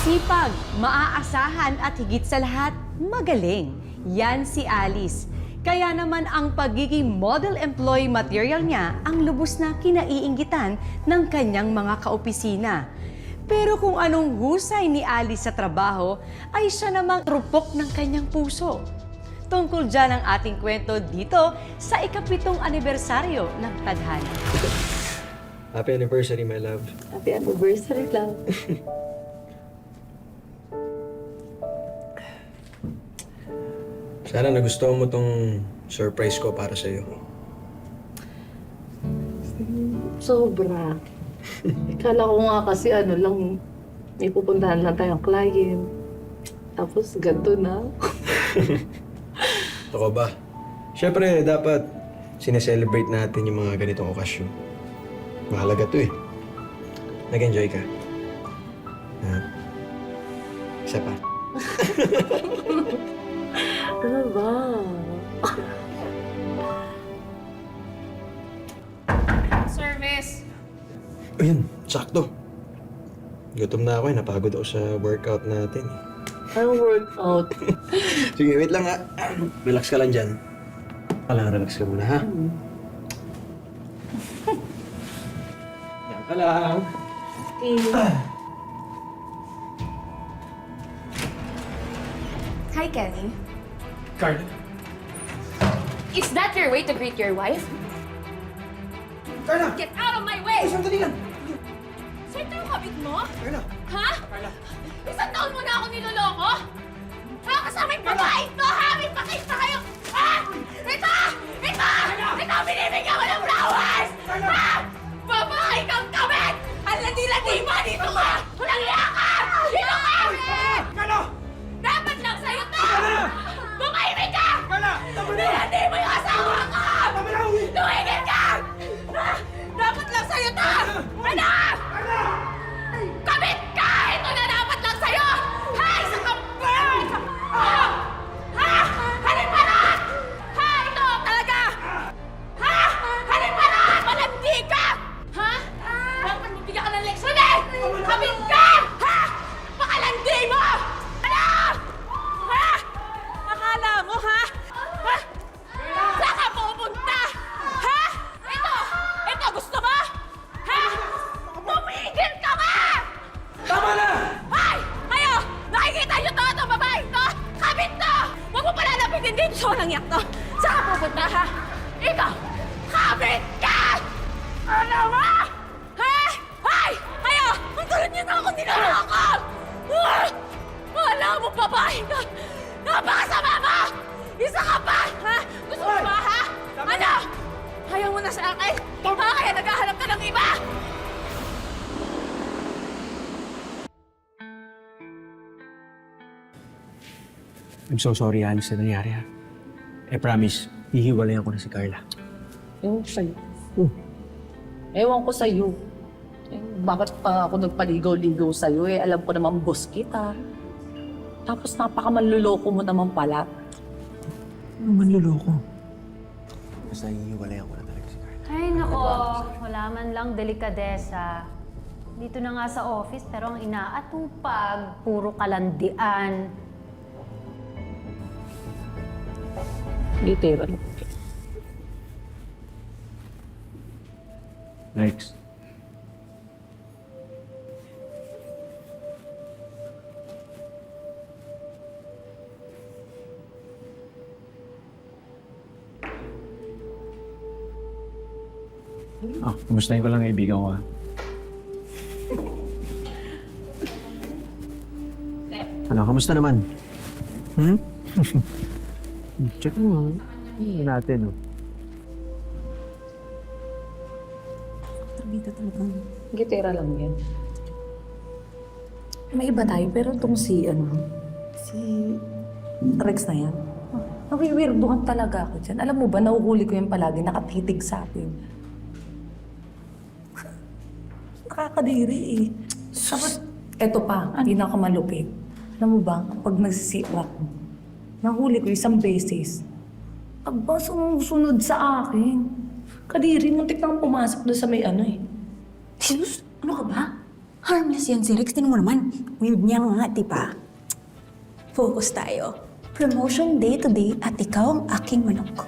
Masipag, maaasahan at higit sa lahat, magaling. Yan si Alice. Kaya naman ang pagiging model employee material niya ang lubos na kinaiinggitan ng kanyang mga kaopisina. Pero kung anong husay ni Alice sa trabaho, ay siya namang trupok ng kanyang puso. Tungkol dyan ang ating kwento dito sa ika-7 anibersaryo ng Tadhana. Happy anniversary, my love. Happy anniversary, love. Sana nagustuhan mo tong surprise ko para sa'yo. Sobra. Ikala ko nga kasi lang, may pupuntahan lang tayong client. Tapos ganito na. Ito ba? Siyempre, dapat sineselebrate natin yung mga ganitong okasyon. Mahalaga to eh. Nag-enjoy ka? Ha? Isa pa? Ano ba? Service! Ayun, sakto. Gutom na ako eh. Napagod ako sa workout natin eh. Anong workout? Sige, wait lang ha. Relax ka lang dyan. Relax ka muna ha. Yan ka lang. Hi, Kenny. Carla. Is that your way to greet your wife? Carla! Get out of my way! Sandali lang! Sir, ito yung kabit mo? Carla! Ha? Isang taon mo na ako niloloko? Ha? Kasama yung babae ito, ha? May pakita kayo! Ha? Ito! Ito! Ito! Binibigyan mo ng flowers! Ha? Babae kang kabit! Ang landi-landi mo! Dito ka! Walang iya ka! Dito ka! Carla! Dapat lang sa'yo to! Bumahimik ka! Carla! Tama na! Nilandi mo yung asawa ko! Tama na! Tumigil ka! Dapat lang sa'yo to! Ano? Kabit ka! Ito na dapat lang sa'yo! Ha? Isa ka bird! Ha? Ha? Halin pa na! Ha? Ito talaga! Ha? Halin pa na! Malandi ka! Ha? Dapat bibigyan ka ng leksyon eh! Kabit ka! Ha? Pakalandi mo! Ano? Ha? Akala mo ha? Ha? Saan ka pupunta? Ha? Ito! Ito! Gusto mo? Ha? Tumigil ka ba? Tama na! Ay! Kayo! Nakikita niyo to? Itong babae to? Kabit to! Huwag mo pala lapitin dito sa walang yak to. Saan ka pupunta ha? Ikaw! Kabit ka! Ano ba? Ha? Ay! Kayo! Ang tulad niyo na ako niloloko! Ah! Wala mo babae ka! Napakasama mo! Isa ka pa! Ha? Gusto mo ba ha? Ano? Ayaw mo na sa akin? Ha? Kaya naghahanap ka ng iba? I'm so sorry, Alice, na nangyari ha. I promise, hihiwalayan ko na si Carla. Ewan ko sa'yo. Ewan ko sa'yo. Bakit pa ako nagpaligaw-ligaw sa'yo eh? Alam ko naman boss kita. Tapos napakamanluloko mo naman pala. Ano manluloko? Basta hihiwalayan ko na talaga si Carla. Ay, nako. Wala man lang delikadesa. Dito na nga sa office, pero ang inaatupag, puro kalandian. Literal. Next. Kumustahin ko lang ang kaibigan ko ha. Ano, kamusta naman? Check mo. Natin, oh. Dito talaga. Gitera lang yan. May iba tayo, pero itong si Rex na yan. Nawiwirduhan talaga ako dyan. Alam mo ba, nahuhuli ko yan palagi, nakatitig sa akin. Nakakadiri eh. Tapos, eto pa, pinakamalupit. Alam mo ba, pag nagsisiwak ko, nahuli ko isang beses. Aba, sumusunod sa akin. Kadiri, muntik nang pumasok doon sa may ano eh. Jesus, ano ka ba? Harmless yan si Rex. Tinan mo naman. Weird niya nga, di ba? Focus tayo. Promotion day to day at ikaw ang aking manok.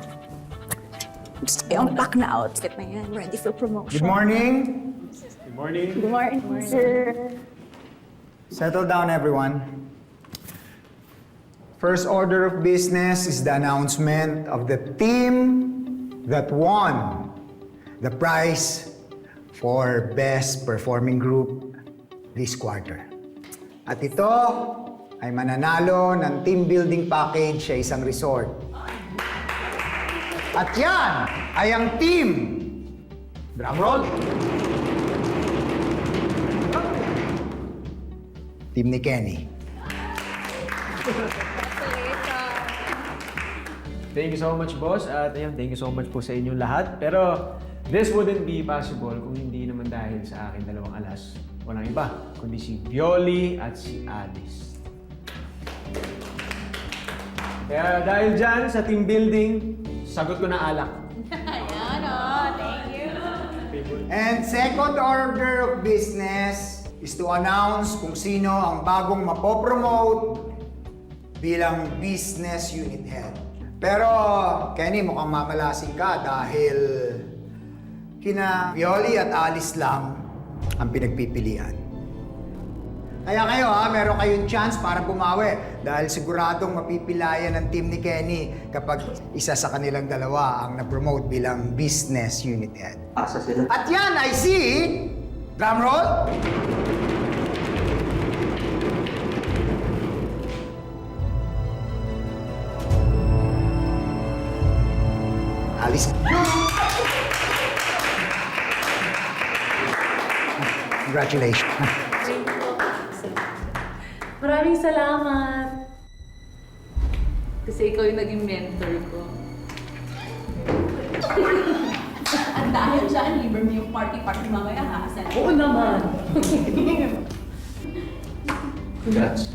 Gusto ko yung pack na outfit na yan. Ready for promotion. Good morning. Good morning, sir. Settle down, everyone. First order of business is the announcement of the team that won the prize for Best Performing Group this quarter. At ito ay mananalo ng team building package sa isang resort. At yan ay ang team. Drumroll. Team ni Kenny. Thank you so much, boss. At ayun, thank you so much po sa inyong lahat. Pero this wouldn't be possible kung hindi naman dahil sa akin dalawang alas. Walang iba, kundi si Violi at si Alice. Kaya dahil dyan sa team building, sagot ko na alak. And second order of business is to announce kung sino ang bagong mapopromote bilang business unit head. Pero, Kenny, mukhang mamalasing ka dahil kina Violi at Alice lang ang pinagpipilian. Kaya kayo meron kayong chance para bumawi dahil siguradong mapipilayan ng team ni Kenny kapag isa sa kanilang dalawa ang na-promote bilang business unit head. At yan ay si... Drumroll! Alice. Congratulations. Maraming salamat. Kasi ikaw yung naging mentor ko. At dahil dyan, libre mo yung party-party mamaya, ha? Oo naman. Congrats.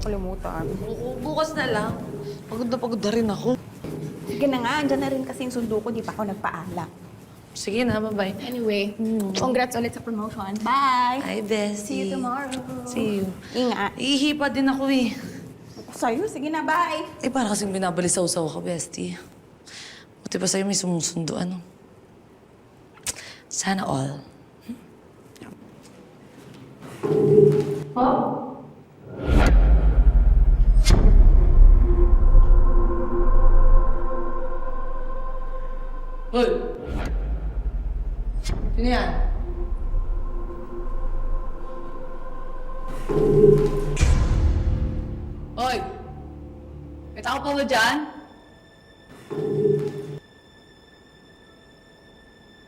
Kalimutan. Bukas na lang. Pagod na rin ako. Sige na nga, andyan na rin kasi yung sundo ko, di pa ako nagpaalam. Sige na, bye-bye. Anyway, congrats ulit sa promotion. Bye! Hi, Bessie. See you tomorrow. See you. Ingat. Ihipa din ako eh. Sa'yo, sige na, bye! Eh, para kasing binabalisaw-saw ka, Bestie. Buti pa sa'yo may sumusundo, ano? Sana all. Hoy! Sino yan? Hoy! May tao pa ba dyan?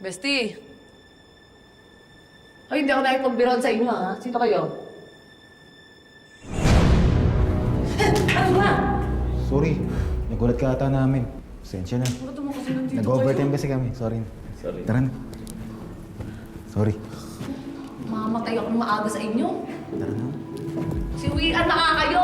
Bestie! Hoy, hindi ako nakipagbiroon sa inyo, ha? Sino kayo? Ano ba? Sorry, nagulat ka ata namin. Pasensya na. Nag-overtime kasi kami. Sorry. Tara na. Sorry. Mamamatay ako maaga sa inyo. Tara na. Siwian na nga kayo!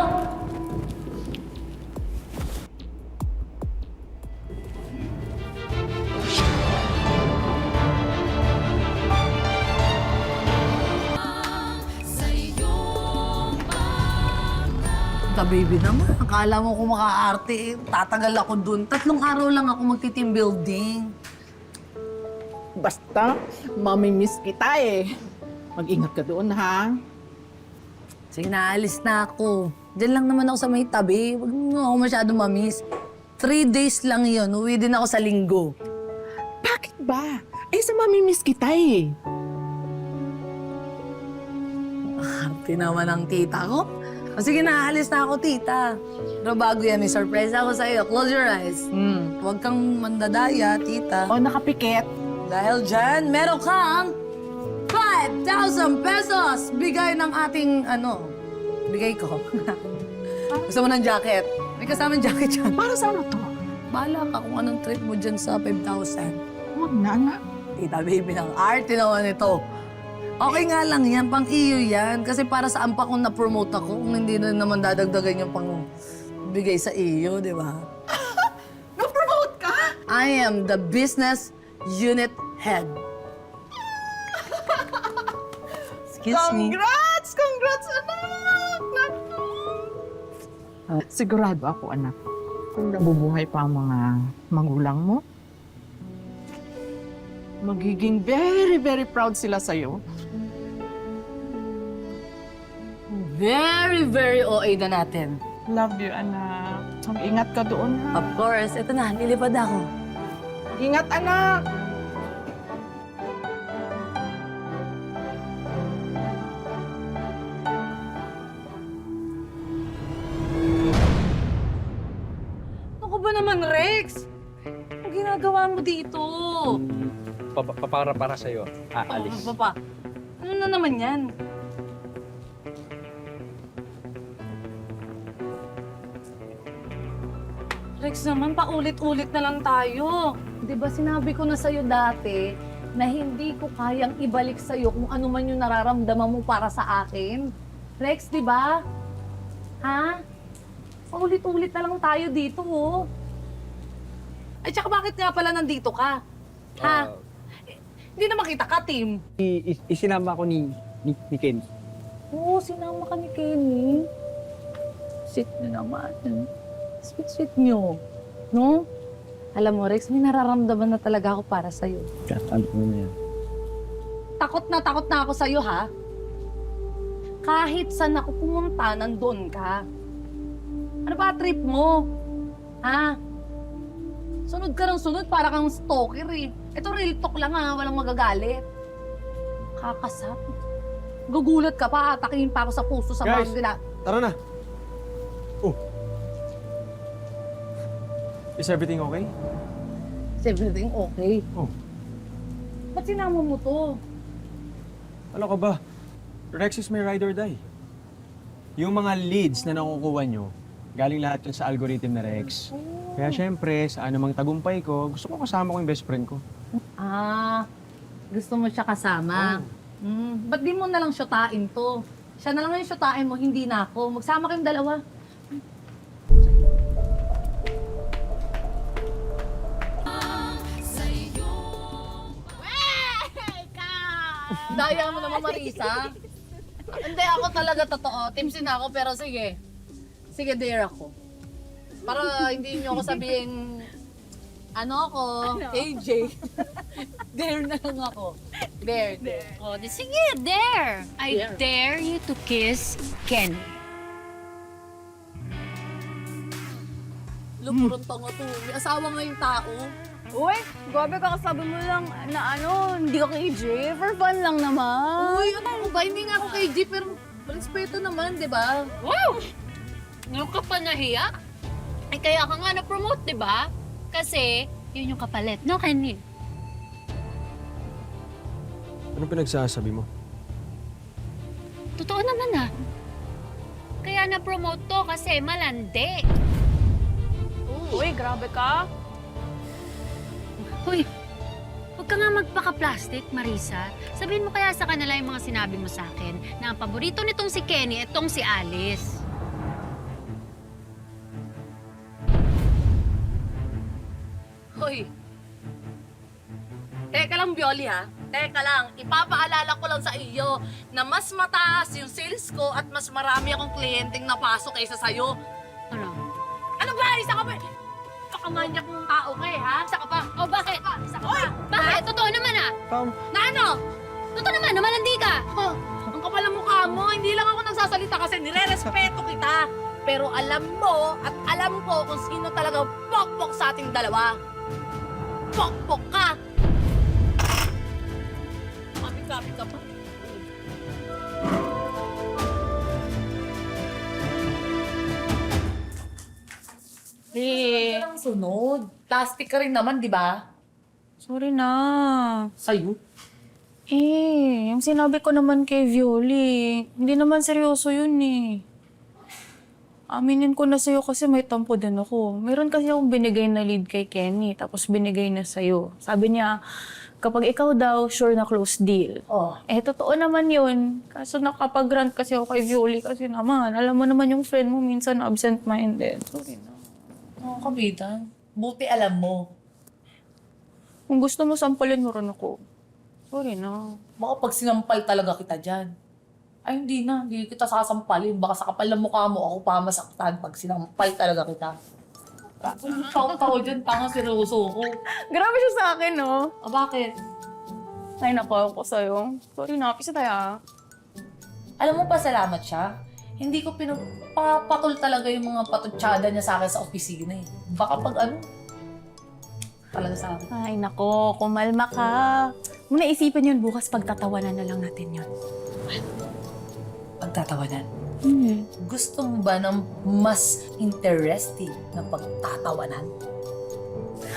Baby naman, akala mo kung maka-arte, tatagal ako dun. 3 araw lang ako magti-team building. Basta, mamimiss kita eh. Mag-ingat ka doon, ha? Sige, naalis na ako. Diyan lang naman ako sa may tabi. Huwag mo ako masyadong mamiss. 3 days lang yun. Uwi din ako sa linggo. Bakit ba? Ay, sa mamimiss kita eh. Arte naman ang tita ko. O sige, naalis na ako, tita. Pero bago yan, may surprise ako sa'yo. Close your eyes. Huwag kang mandadaya, tita. O, nakapikit. Dahil dyan, meron kang 5,000 pesos! Bigay ng ating, bigay ko. Gusto mo ng jacket? May kasamang jacket dyan. Para saan to? Bahala ka kung anong trip mo dyan sa 5,000. Huwag na, anak. Tita, baby, ng arte naman ito. Okay nga lang yan, pang iyo yan. Kasi para saan pa kung na-promote ako kung hindi na naman dadagdagan yung pang bigay sa iyo, di ba? Na-promote ka? I am the business unit head. Excuse me. Congrats! Congrats, anak! Sigurado ako, anak. Kung nabubuhay pa ang mga magulang mo, magiging very, very proud sila sa'yo. Very, very OA na natin. Love you, anak. Mag-ingat ka doon, ha? Of course. Ito na, lilipad ako. Ingat, anak! Ako ba naman, Rex? Ang ginagawa mo dito? Para sa'yo. Alis. Papa, ano na naman yan? Rex naman, paulit-ulit na lang tayo. Di ba sinabi ko na sa'yo dati na hindi ko kayang ibalik sa'yo kung ano man yung nararamdaman mo para sa akin? Rex, di ba? Ha? Paulit-ulit na lang tayo dito, oh. Ay, tsaka bakit nga pala nandito ka? Ha? Hindi naman kita ka, Tim. Isinama ko ni Ken. Oo, sinama ka ni Kenny. Sweet na naman. Sweet nyo. No? Alam mo, Rex, may nararamdaman na talaga ako para sa'yo. Ano na yan? Takot na ako sa'yo, ha? Kahit saan ako pumunta, nandun ka. Ano ba trip mo? Ha? Sunod ka ng sunod, para kang stalker eh. Ito real talk lang ha, walang magagalit. Kakasap. Gugulat ka pa, atakihin pa ako sa puso sa Guys! mga Tara na! Oh. Is everything okay? Is everything okay? Oh. Ba't sinama mo to? Ano ka ba? Rex is my ride or die. Yung mga leads na nakukuha nyo, galing lahat yun sa algorithm na Rex. Kaya syempre, sa anumang tagumpay ko, gusto ko kasama ko yung best friend ko. Ah, gusto mo siya kasama? Ba't di mo na lang syotain to? Siya na lang yung syotain mo, hindi na ako. Magsama kayong dalawa. Daya mo naman, Marisa. Hindi, ako talaga totoo. Teamsin ako, pero sige. Sige, dare ako. Para hindi niyo ako sabihin, AJ. Dare na lang ako. Dare. O, di sige, dare! I dare you to kiss Ken. Lumurot pa nga to. May asawa nga yung tao. Uy, grabe ka, kasabi mo lang na hindi ka KJ. For fun lang naman. Uy, ano ba? Hindi nga ako kay G, pero respeto naman, di ba? Wow! Ngayon ka pa nahiya? Ay, kaya ka nga na-promote, di ba? Kasi, yun yung kapalit, no, Kenny? Anong pinagsasabi mo? Totoo naman ah. Kaya na-promote to kasi malandi. Uy, grabe ka. Hoy, huwag ka nga magpaka-plastic, Marisa. Sabihin mo kaya sa kanila yung mga sinabi mo sa akin na ang paborito nitong si Kenny, itong si Alice. Hoy. Teka lang, Bioli, ha? Teka lang. Ipapaalala ko lang sa iyo na mas mataas yung sales ko at mas marami akong kliyenteng napasok kaysa sa'yo. Ano? Ano ba? Isa ka ba? Pakamanyak mong tao ka eh, ha? Isa ka pa. O, bakit? Isa ka pa. Bakit? Totoo naman ah. Na ano? Totoo naman, na malandi ka. Oh, ang kapal ng mukha mo. Hindi lang ako nagsasalita kasi nire-respeto kita. Pero alam mo at alam ko kung sino talaga pokpok sa ating dalawa. Pokpok ka! Kapit-kapit ka pa. Eh, ang sunod. Plastic ka rin naman, di ba? Sorry na. Sa'yo? Yung sinabi ko naman kay Violi, hindi naman seryoso yun eh. Aminin ko na sa'yo kasi may tampo din ako. Meron kasi akong binigay na lead kay Kenny, tapos binigay na sa'yo. Sabi niya, kapag ikaw daw, sure na close deal. Oh. Totoo naman yun. Kaso nakapag-grant kasi ako kay Violi kasi naman, alam mo naman yung friend mo minsan absent-minded. Sorry na. Oo, kabita. Buti alam mo. Kung gusto mo, sampalin mo rin ako. Sorry na. Baka pag sinampal talaga kita dyan. Ay, hindi na. Hindi kita sasampalin. Baka sa kapal ng mukha mo, ako pa masaktan pag sinampal talaga kita. Tao dyan, tanga seryoso ko. Grabe siya sa akin, no? Bakit? Ay, nako ko sa'yo. Sorry na, pisa tayo. Alam mo pa, salamat siya. Hindi ko pinapapakul talaga yung mga patutsada niya sa akin sa opisina eh. Baka pag talaga sa akin. Ay, nako, kumalma ka. Muna isipin yun bukas, pagtatawanan na lang natin yun. Pagtatawanan. Gusto mo ba ng mas interesting na pagtatawanan?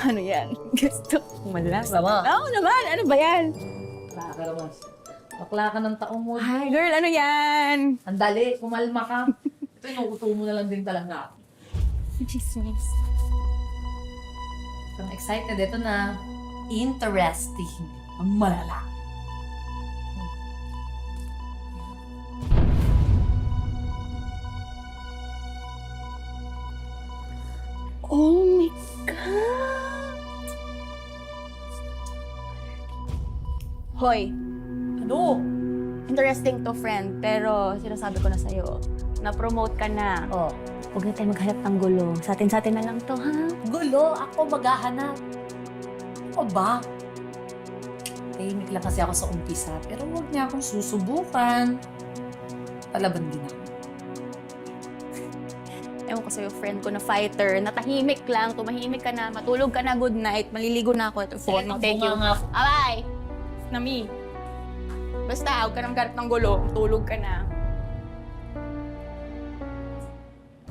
Ano yan? Gusto. Kumalma. Sama. Oo naman, ano ba yan? Bakla ka naman. Bakla ka ng taong mo. Hi, girl, ano yan? Andali, kumalma ka. Ito, inuuto mo na lang din talaga. Chismis. Ang excited, ito na. Interesting. Ang malala. Oh my God! Hoy, Ano? interesting to, friend. Pero sinasabi ko na sa'yo, na-promote ka na. Oh. Huwag na tayo maghanap ng gulo. Sa atin na lang to, ha? Gulo, ako maghahanap. Ako ba? Tahimik lang kasi ako sa umpisa, pero huwag niya akong susubukan. Palaban din ako. Ewan ko sa'yo, friend ko na fighter, natahimik lang, tumahimik ka na, matulog ka na, good night, maliligo na ako. Ito, phone, thank you. Bye! Nami. Basta, huwag ka na maghanap ng gulo, tulog ka na.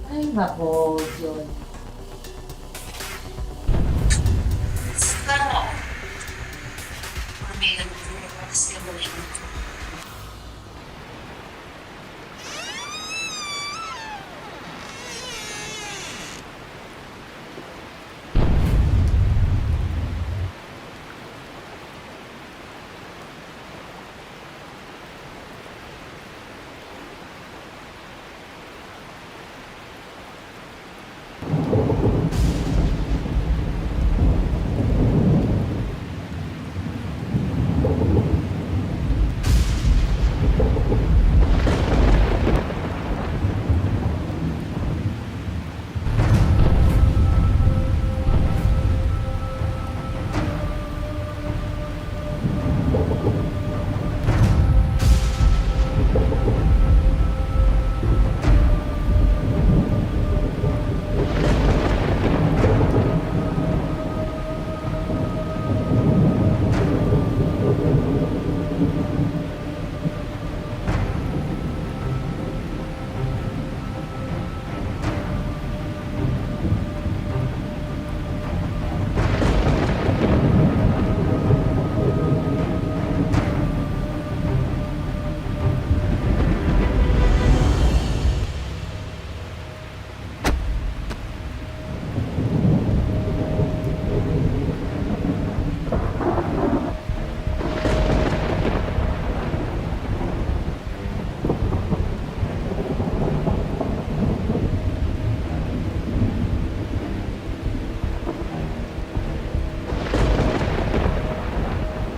Ay, nako, yun.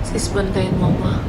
Sis, bantayan mo, ma.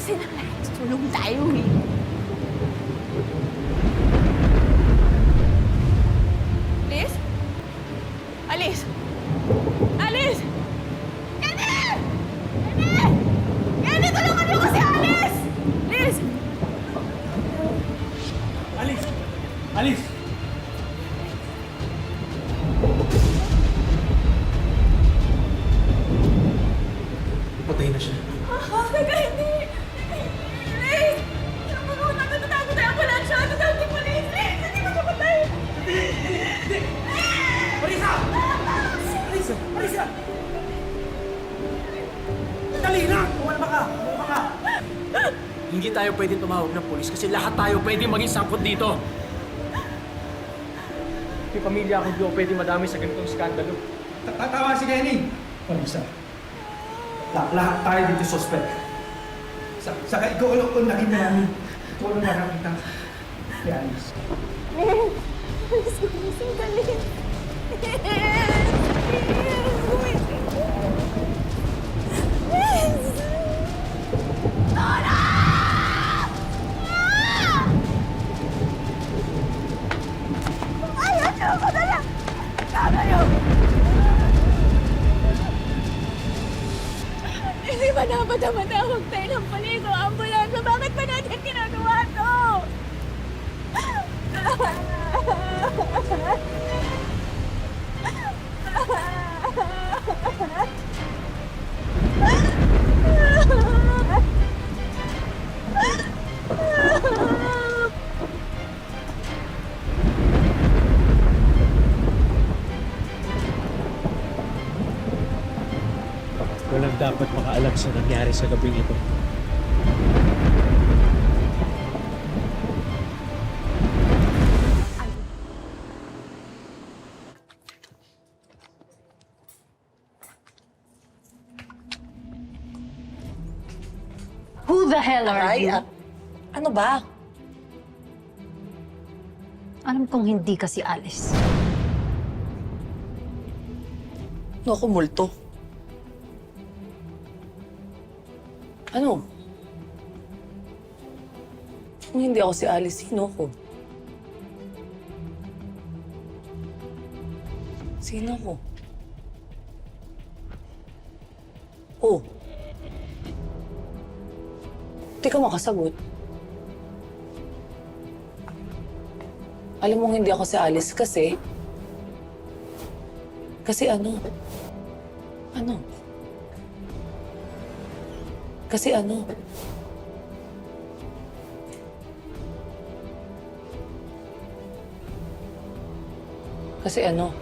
Kasi nakakatulong tayo eh. Alice? Alice? Alice! Kenny! Kenny! Kenny, tulungan niyo ko si Alice! Alice! Alice! Alice! Patay na siya. Teka, hindi! Alice! Natatakot tayo ko lang siya! Natatakot yung police! Alice! Hindi mo siya patay! Marisa! Marisa! Marisa! Dali na! Kumalma ka! Kumalma ka! Hindi tayo pwedeng tumawag ng pulis kasi lahat tayo pwedeng maging sangkot dito. May pamilya akong di ako pwedeng madami sa ganitong skandalo. Tama si Kenny! Marisa, lahat tayo dito suspect. Saka ikaw ang nakita namin. Ikaw ang nakakita. Si Alice. Alice, gumising ka, Alice! Gumising ka! Alice! Dora! Ayaw niyo ako na lang! Tama niyo! Hindi ba dapat na matawag tayo ng pulis o ambulansya? Bakit ba natin ginagawa to? Walang dapat makaalam sa nangyari sa gabing ito. Who the hell are you? Ano ba? Alam kong hindi ka si Alice. No, ako multo. Ano? Kung hindi ako si Alice, sino ako? Sino ako? Oh. Di ka makasagot. Alam mo hindi ako si Alice kasi... Kasi ano? Ano? Kasi ano? Kasi ano?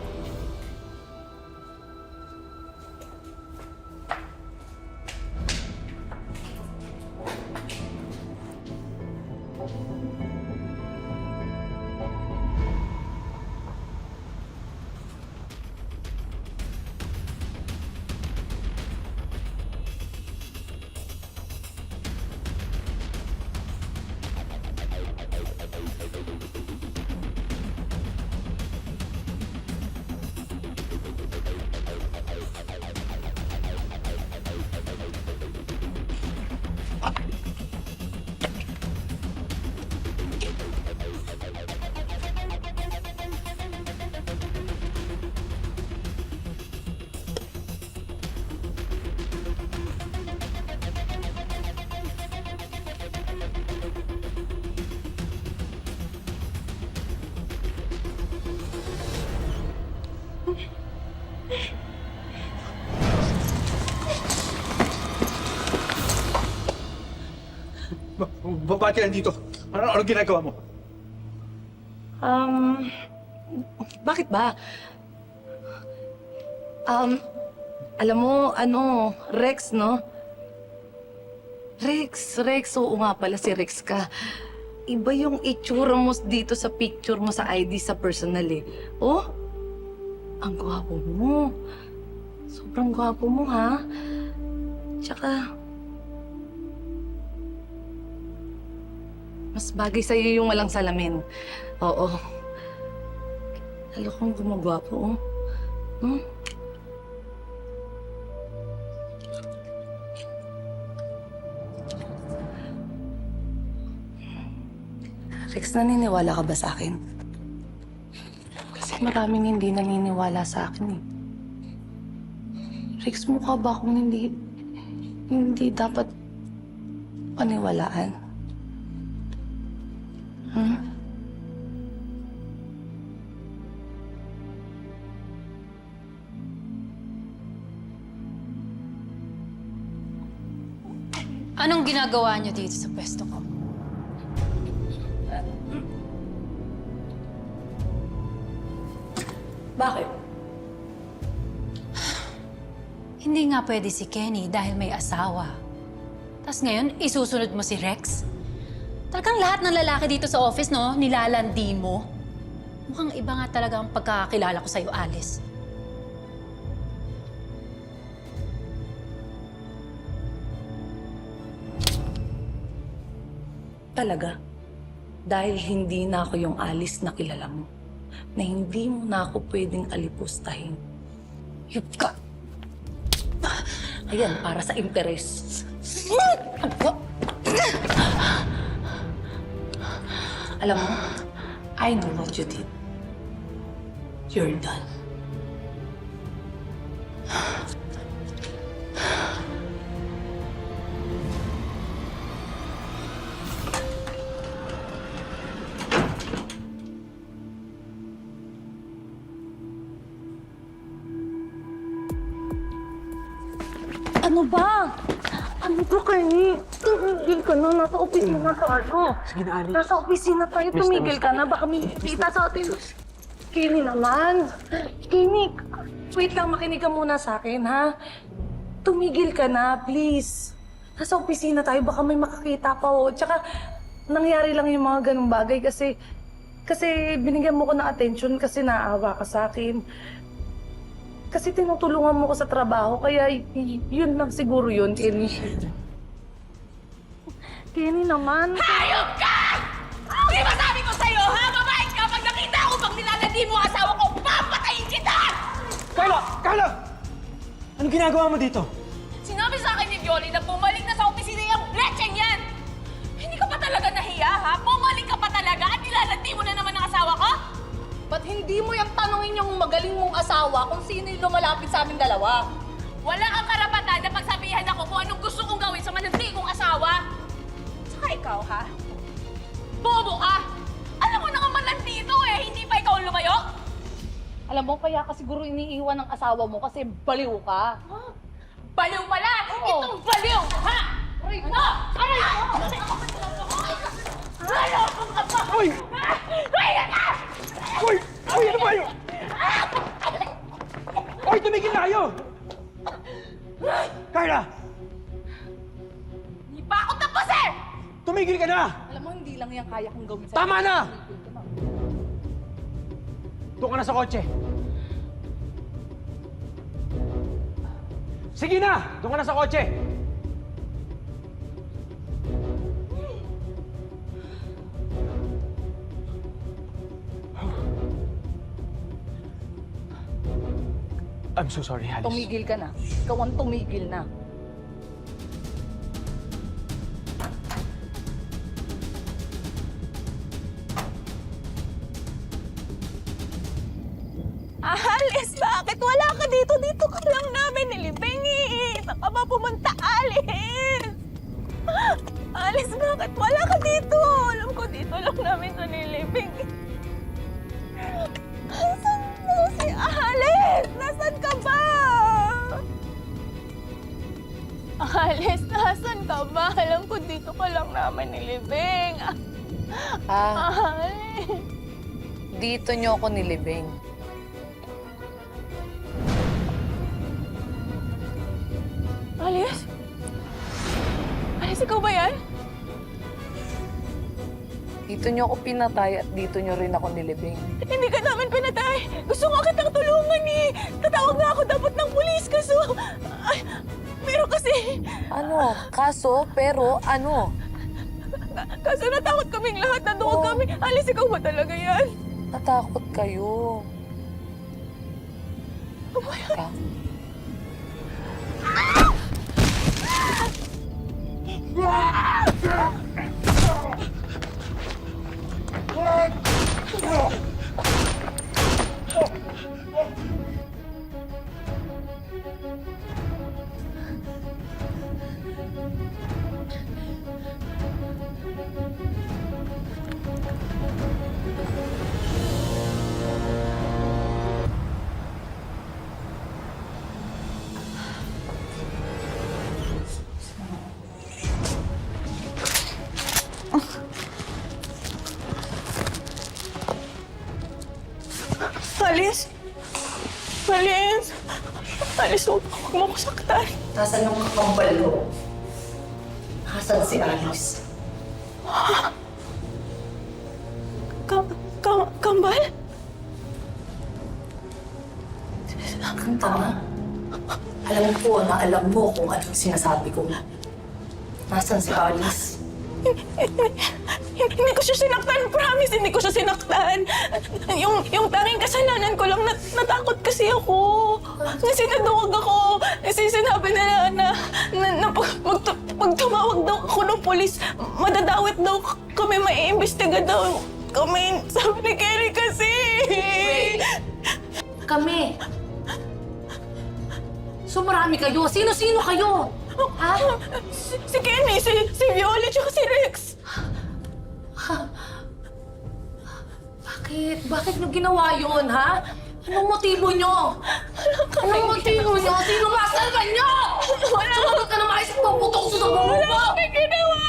Ba't ka nandito? Ano ginagawa mo? Bakit ba? Alam mo, Rex, no? Rex, oo nga pala si Rex ka. Iba yung itsura mo dito sa picture mo sa ID sa personal eh. Oh, ang gwapo mo. Sobrang gwapo mo, ha? Tsaka, mas bagay sa'yo yung walang salamin. Oo. Lalo kang gumagwapo, oh. Hmm? Rex, naniniwala ka ba sa akin? Kasi maraming hindi naniniwala sa akin eh. Rex, mukha ba akong hindi dapat paniwalaan? Anong ginagawa niyo dito sa pwesto ko? Bakit? Hindi nga pwede si Kenny dahil may asawa. Tapos ngayon, isusunod mo si Rex? Talagang lahat ng lalaki dito sa office, no? Nilalandi mo. Mukhang iba nga talaga ang pagkakakilala ko sa'yo, Alice. Talaga? Dahil hindi na ako yung Alice na kilala mo. Na hindi mo na ako pwedeng alipustahin. You've got... Ayan, para sa interes. Alam mo, I know what you did. You're done. Ano ba? Ano ba, Kenny? Tumigil ka na. Nasa opisina tayo. Sige na, Alice. Nasa opisina tayo. Tumigil ka na. Baka may kita sa atin. Kenny naman. Kenny, wait lang. Makinig ka muna sa akin, ha? Tumigil ka na, please. Nasa opisina tayo. Baka may makakita pa, oh. Tsaka, nangyari lang yung mga ganung bagay kasi binigyan mo ko ng attention kasi naawa ka sa akin. Kasi tinutulungan mo ko sa trabaho, kaya yun lang siguro yun, Kenny. Kenny naman. Hayop ka! Di ba sabi ko sa'yo, ha? Mabait ka pag nakita ko pag nilalandi mo ang asawa ko, papatayin kita! Carla! Carla! Anong ginagawa mo dito? Sinabi sa akin ni Violi na bumalik na sa opisina yung bletseng yan! Hindi ka pa talaga nahiya, ha? Bumalik ka pa talaga at nilalandi mo na naman ang asawa ko? Ba't hindi mo yung tanongin yung magaling mong asawa kung sino yung lumalapit sa aming dalawa? Wala kang karapatan na pagsabihan ako kung anong gusto kong gawin sa mananti kong asawa. Saka ikaw, ha? Bobo ka! Alam mo naman malandi ito eh, hindi pa ikaw ang lumayo? Alam mo, kaya ka siguro iniiwan ng asawa mo kasi baliw ka. Baliw pala! Oo. Itong baliw! Ha? Aray ko! Ano? Aray ko! Ano? Uy! Ay, na! Uy! Uy! Ano ba yun? Uy! Tumigil na kayo! Carla! Hindi pa ako tapos eh! Tumigil ka na! Alam mo, hindi lang yan kaya kong gawin sa'yo. Tama na! Doon ka na sa kotse. Sige na! Doon ka na sa kotse! I'm so sorry, Alice. Tumigil ka na. Ikaw ang tumigil na. Alice, bakit wala ka dito? Dito ka lang namin nilibing eh. Saan ka ba pumunta, Alice? Alice, bakit wala ka dito? Alam ko dito lang namin ito nilibing. Nasaan mo si Alice? Nasaan ka ba? Alice, nasaan ka ba? Alam ko dito ka lang namin nilibing. Alice. Dito niyo ako nilibing. Alice? Alice, ikaw ba yan? Dito niyo ako pinatay at dito niyo rin ako nilibing. Hindi ka namin pinatay. Gusto ko kitang tulungan eh. Tatawag nga ako dapat ng pulis kaso... Ay, pero kasi... Ano? Kaso? Pero ano? Kaso natakot kaming lahat. Nandoon kami. Alice, ikaw ba talaga yan? Natakot kayo. Ano ba yan? Alice! Alice! Alice, huwag mo ko saktan. Nasaan yung kakambal ko? Nasaan si Alice? Kambal? Ang tama. Alam ko na alam mo kung anong sinasabi ko. Nasaan si Alice? Hindi ko siya sinaktan. Promise, hindi ko siya sinaktan. Yung tanging kasalanan ko lang, natakot kasi ako. Kasi naduwag ako. Kasi sinabi nila na pag tumawag daw ako ng polis, madadawit daw kami, maiimbestiga daw kami. Sabi ni Kenny kasi. Kami. So marami kayo. Sino-sino kayo? Ha? Si Kenny, si Violet, tsaka si Rex. Bakit? Bakit nyo ginawa yun, ha? Anong motibo nyo? Anong motibo nyo? Sino masalban nyo? Sumagot ka na maayos at puputok sa buho mo! Wala ginawa!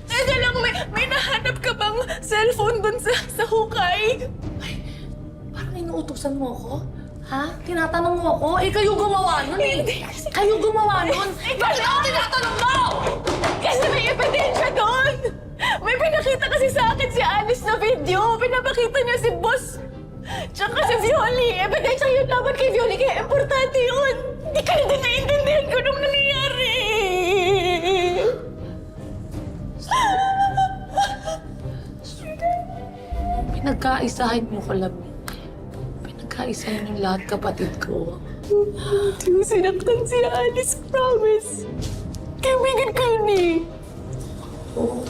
Teka lang, may nahanap ka bang cellphone dun sa hukay? Parang inuutosan mo ako? Ha? Tinatanong mo ako? Eh, kayo gumawa nun eh! Kayo gumawa nun! Bakit ako tinatanong mo? Kasi may ebidensya doon! May pinakita kasi sa akin si Alice na video. Pinapakita niya si Boss. Tsaka si Violi. Ebidensya yun laban kay Violi. Kaya importante yun. Hindi ka rin naiintindihan ko nung nangyayari. Pinagkaisahin mo ko lang. Pinagkaisahin yung lahat kapatid ko. Hindi mo sinaktan si Alice, promise. Kaibigan ko yun eh. Oo.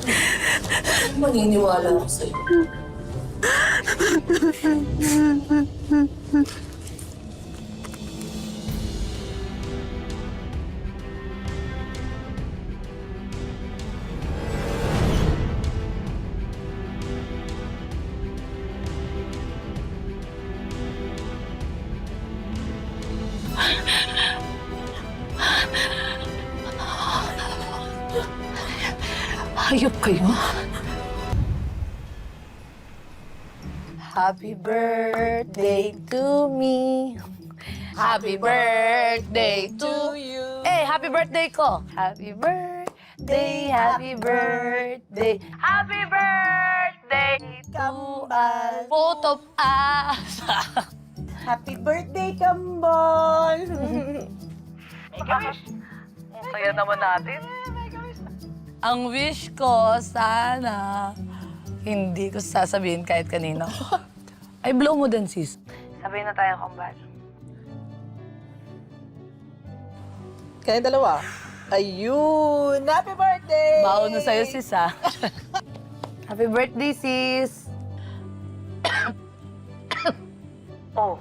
Maniniwala ako sa'yo. Hayop kayo. Happy birthday to me. Happy birthday to you. Eh, happy birthday ko. Happy birthday, happy birthday. Happy birthday, Kambal. Both of us. Happy birthday, Kambal! Kaya naman natin. Ang wish ko, sana, hindi ko sasabihin kahit kanino. Ay, blow mo din, sis. Sabihin na tayo, Kambal. Kaya dalawa. Ayun! Happy birthday! Baon na sa'yo, sis, ha? Happy birthday, sis! Oh,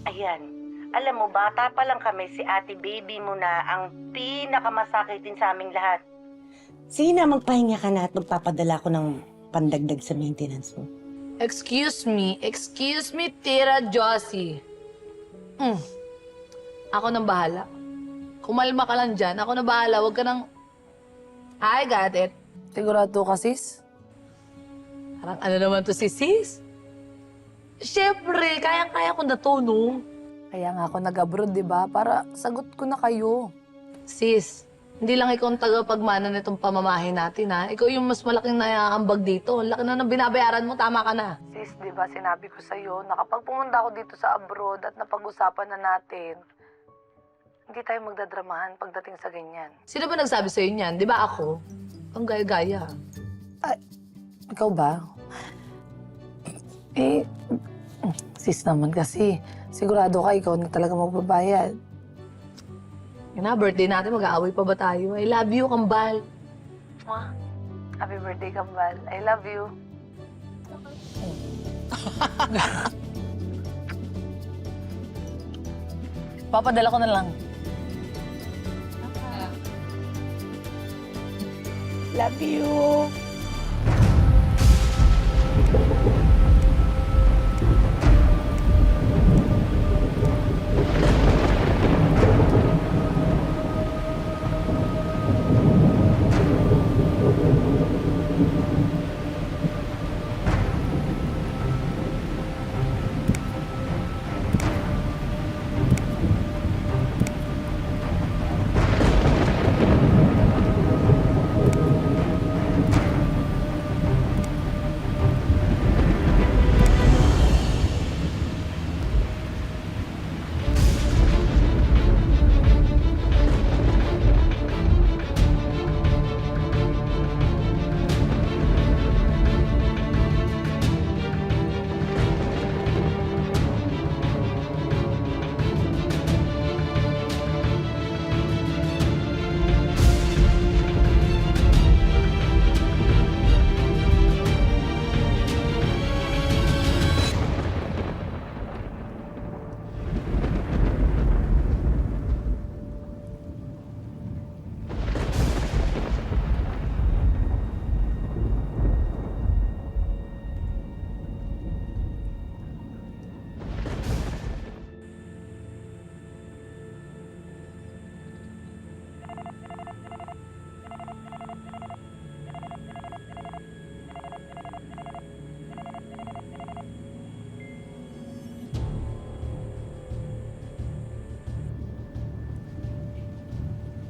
ayan. Alam mo, bata pa lang kami, si ate baby mo na ang pinakamasakitin sa aming lahat. Sige na, magpahinga ka na at magpapadala ko ng pandagdag sa maintenance mo. Excuse me, Tira Josie. Ako nang bahala. Kumalma ka lang dyan. Ako na bahala. Huwag ka nang... I got it. Sigurado ka, sis? Parang ano naman to si sis? Siyempre, kayang-kaya ko na to, no? Kaya nga ako nag-abroad, di ba? Para sagot ko na kayo. Sis, hindi lang ikaw ang tagapagmana nitong pamamahin natin, ha? Ikaw yung mas malaking naiaambag dito. Ang laki na ng binabayaran mo, tama ka na. Sis, di ba sinabi ko sa'yo na kapag pumunta ako dito sa abroad at napag-usapan na natin, hindi tayo magdadramahan pagdating sa ganyan. Sino ba nagsabi sa'yo niyan? Di ba ako? Ang gaya-gaya. Ikaw ba? Eh, sis naman kasi, sigurado ka ikaw na talaga magbabayad. Yan na, birthday natin, mag-aaway pa ba tayo? I love you, Kambal. Mwah. Happy birthday, Kambal. I love you. Papadala ko na lang. Love you!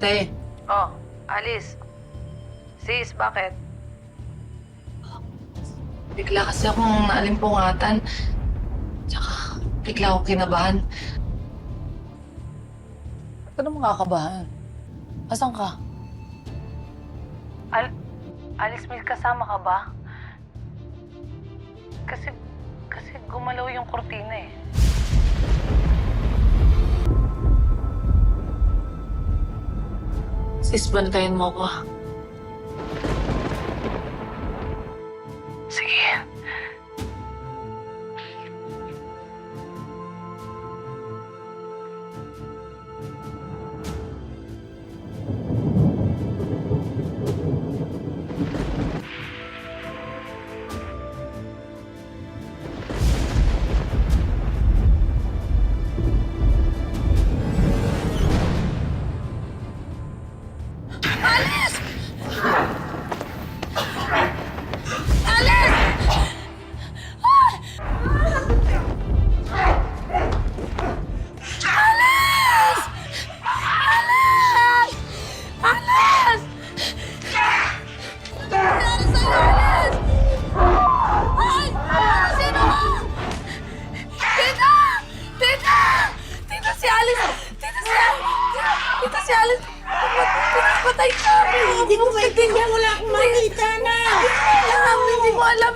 Te, Oh, Alice. Sis, bakit? bigla kasi akong naalimpungatan. Tsaka, bigla akong kinabahan. Ba't ka naman kakabahan? Asan ka? Alice, may kasama ka ba? Kasi gumalaw yung kortina eh. Sis, bantayan mo ko. Sige.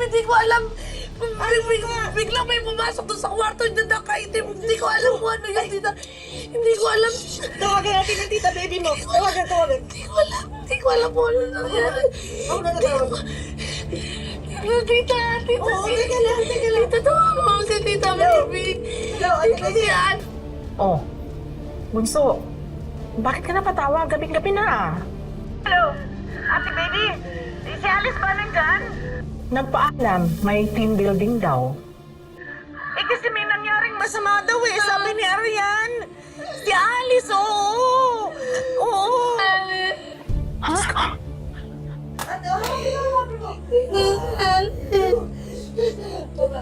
Hindi ko alam. Biglang may pumasok doon sa kwarto yung dadakaitim. Hindi ko alam kung ano yun, tita. Hindi ko alam. Tawagan natin ang tita baby mo. Tawagan. Hindi ko alam kung ano nangyari. Ako na natawag. Tita. Oo, teka lang. Tita, tawagan mo si tita baby. Tita siyan. Oh, Bunso, bakit ka napatawag? Gabi-gabi na. Hello, Ate Baby. Si Alice ba nandyan? Nagpaalam, may team building daw. Eh kasi may nangyaring masama daw eh. Sabi ni Arian. Si Alice, oo. Oo.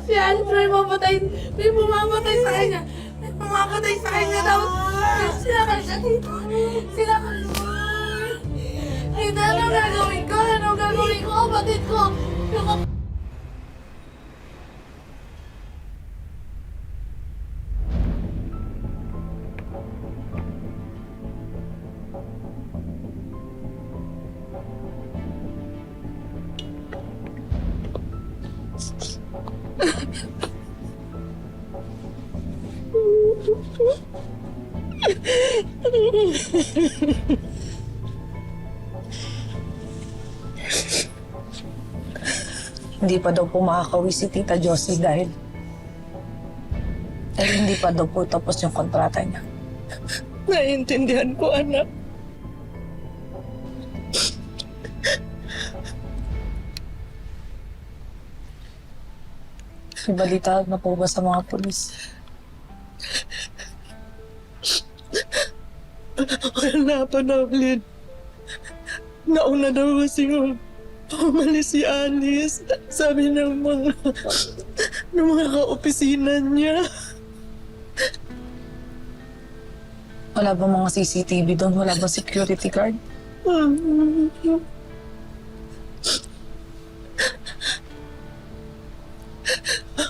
Si Alice may mamatay. May pumamatay sa kanya. May pumamatay sa kanya daw. Sinakal siya dito. Sinakal siya. Tita, ano gagawin ko? Ano gagawin ko? Kapatid ko. Yung Hindi pa daw po makakawi si Tita Josie dahil hindi pa daw po tapos yung kontrata niya. Naiintindihan ko, anak. Ibalita na po ba sa mga pulis? wala pa na ulit. Nauna daw kasi umalis si Alice. Sabi ng mga kaopisina niya. Wala ba mga CCTV doon? Wala ba security guard?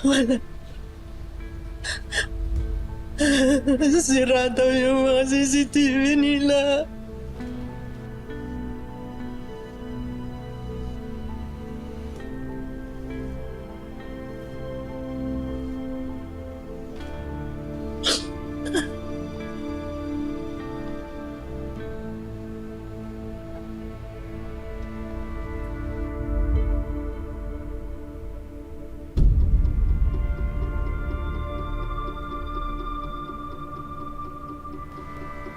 Wala. Sira daw yung mga CCTV nila.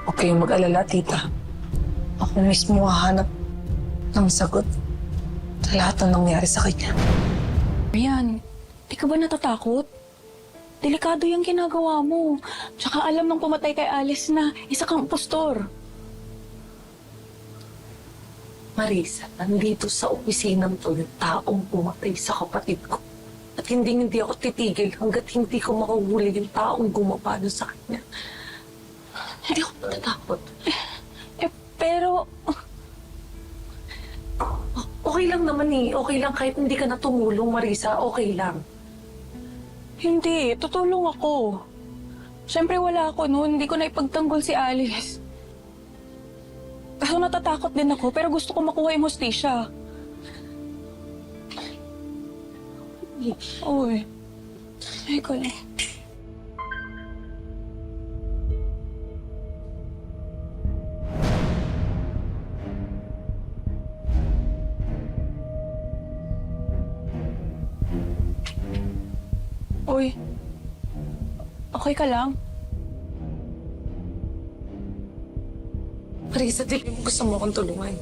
Huwag kayong mag-alala, tita. Ako mismo hahanap ng sagot sa lahat ng nangyari sa kanya. Ayan, di ka ba natatakot? Delikado yung ginagawa mo. Tsaka alam nang pumatay kay Alice na isa kang impostor. Marisa, nandito sa opisinang to yung taong pumatay sa kapatid ko. At hindi ako titigil hanggat hindi ko makuhuli yung taong gumawa doon sa kanya. Hindi ako matatakot. Pero Okay lang naman eh. Okay lang kahit hindi ka na tumulong, Marisa. Okay lang. Hindi, tutulong ako. Siyempre wala ako noon, hindi ko na ipagtanggol si Alice. Kaso natatakot din ako, pero gusto ko makuha yung hostisya. Uy. Ay ko lang. Uy. Okay ka lang? Marisa, di ba gusto mo akong tulungan?